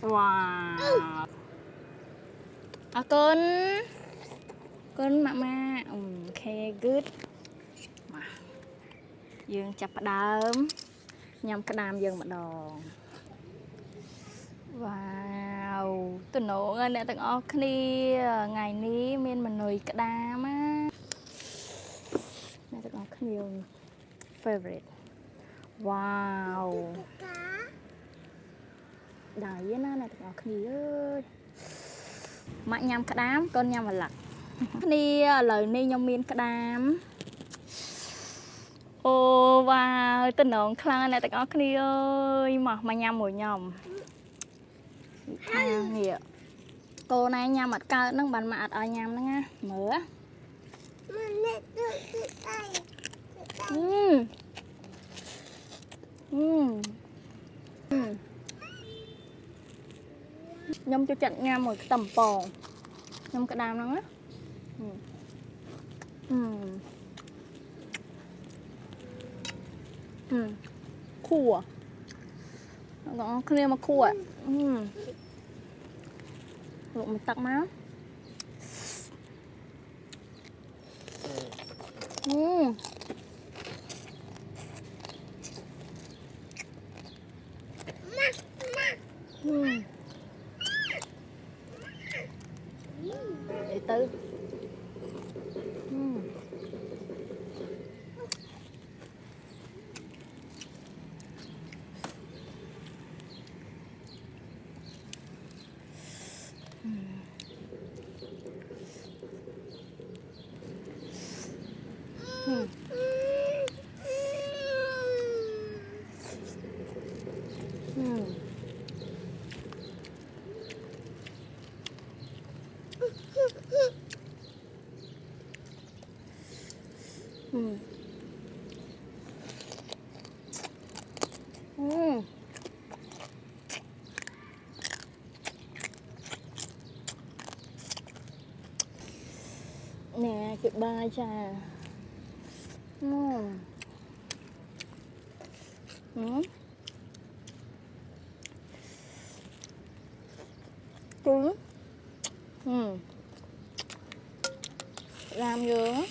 Wow. Con. Con mama. Okay, good. Mà. Dương chập đám. Nhằm cái đám dương một đòn. Wow. Tôi nổ ngay nè tầng ốc đi. Ngày ní mình mà nồi cái đám á. Nè tầng ốc nhiều. Favorite. Wow. Đấy nó nè tầng ốc ơi. Mạnh nhằm cái đám. Con nhằm mà lật. Ní lời ní nhằm miên cái đám. Ô wow, tôi nộn khăn này tụi con đi ơi mà nhâm mùi nhom. Nghĩa. Cô này nhâm mặt cao nó bàn mặt ở nhâm đó nha. Mở. Nhâm cho chặt nha một cái tầm bò. Nhâm cái đam nó á. Khua. Nó kia mà khua. Rồi mình tắt máu. Để tư. Nè, chụp ba cha. Trứng. Làm dừa.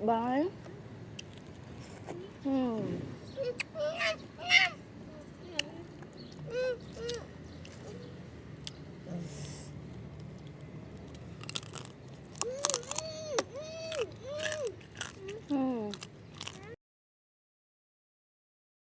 Bye.